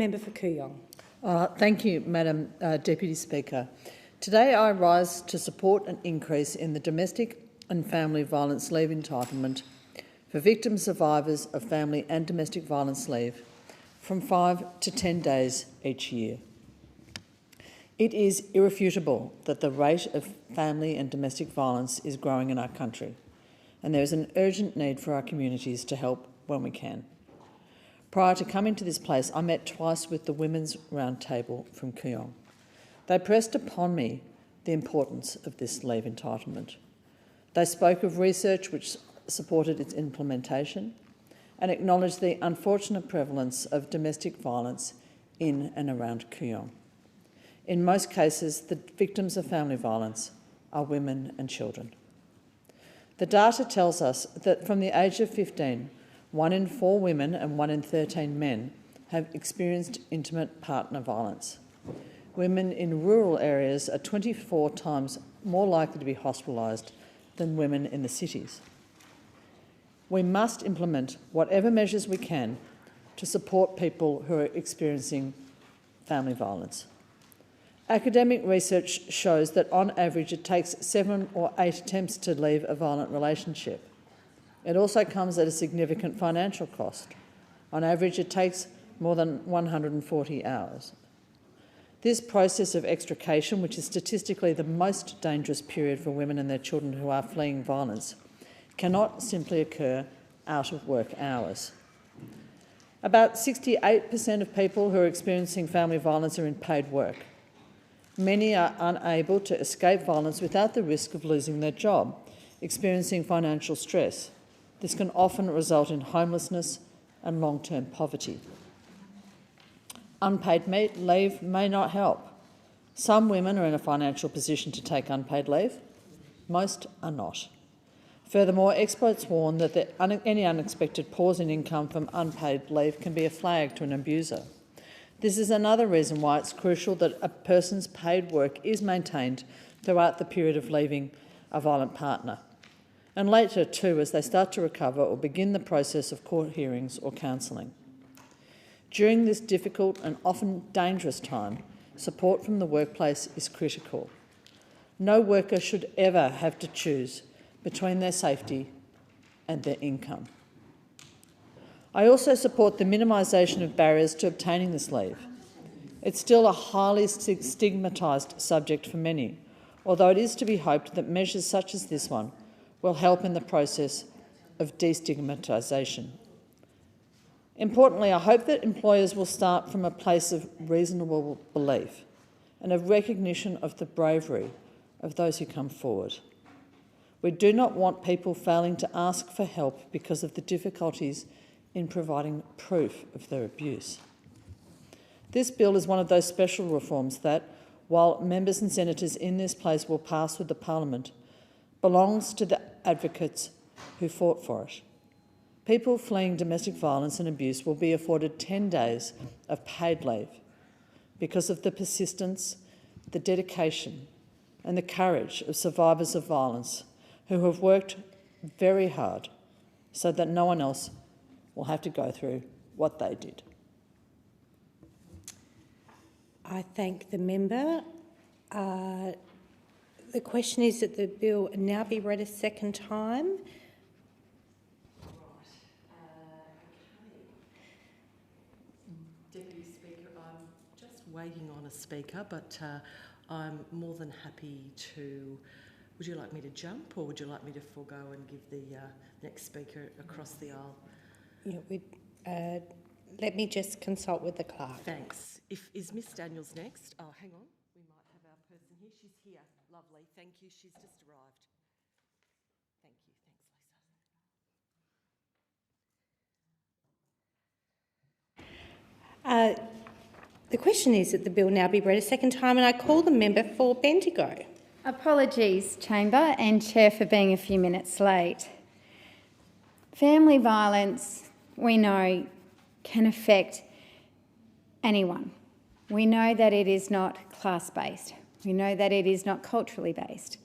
Member for Kooyong. Thank you, Madam Deputy Speaker. Today I rise to support an increase in the domestic and family violence leave entitlement for victim survivors of family and domestic violence leave from 5 to 10 days each year. It is irrefutable that the rate of family and domestic violence is growing in our country, and there is an urgent need for our communities to help when we can. Prior to coming to this place, I met twice with the Women's Round Table from Kooyong. They pressed upon me the importance of this leave entitlement. They spoke of research which supported its implementation and acknowledged the unfortunate prevalence of domestic violence in and around Kooyong. In most cases, the victims of family violence are women and children. The data tells us that from the age of 15, 1 in 4 women and 1 in 13 men have experienced intimate partner violence. Women in rural areas are 24 times more likely to be hospitalised than women in the cities. We must implement whatever measures we can to support people who are experiencing family violence. Academic research shows that on average it takes 7 or 8 attempts to leave a violent relationship. It also comes at a significant financial cost. On average it takes more than 140 hours. This process of extrication, which is statistically the most dangerous period for women and their children who are fleeing violence, cannot simply occur out of work hours. About 68% of people who are experiencing family violence are in paid work. Many are unable to escape violence without the risk of losing their job, experiencing financial stress. This can often result in homelessness and long-term poverty. Unpaid leave may not help. Some women are in a financial position to take unpaid leave. Most are not. Furthermore, experts warn that any unexpected pause in income from unpaid leave can be a flag to an abuser. This is another reason why it's crucial that a person's paid work is maintained throughout the period of leaving a violent partner, and later too as they start to recover or begin the process of court hearings or counselling. During this difficult and often dangerous time, support from the workplace is critical. No worker should ever have to choose between their safety and their income. I also support the minimisation of barriers to obtaining this leave. It's still a highly stigmatised subject for many, although it is to be hoped that measures such as this one will help in the process of destigmatisation. Importantly, I hope that employers will start from a place of reasonable belief and of recognition of the bravery of those who come forward. We do not want people failing to ask for help because of the difficulties in providing proof of their abuse. This bill is one of those special reforms that, while members and senators in this place will pass with the Parliament, belongs to the advocates who fought for it. People fleeing domestic violence and abuse will be afforded 10 days of paid leave because of the persistence, the dedication and the courage of survivors of violence who have worked very hard so that no one else will have to go through what they did. I thank the member. The question is that the bill now be read a second time. Deputy Speaker, I'm just waiting on a speaker, but I'm more than happy to... Would you like me to jump or would you like me to forego and give the next speaker across the aisle? Yeah, let me just consult with the clerk. Thanks. Is Miss Daniels next? Oh, hang on. We might have our person here. She's here. Lovely. Thank you. She's just arrived. Thank you. Thanks, Lisa. The question is that the bill now be read a second time, and I call the member for Bendigo. Apologies, Chamber and Chair, for being a few minutes late. Family violence, we know, can affect anyone. We know that it is not class-based. We know that it is not culturally based.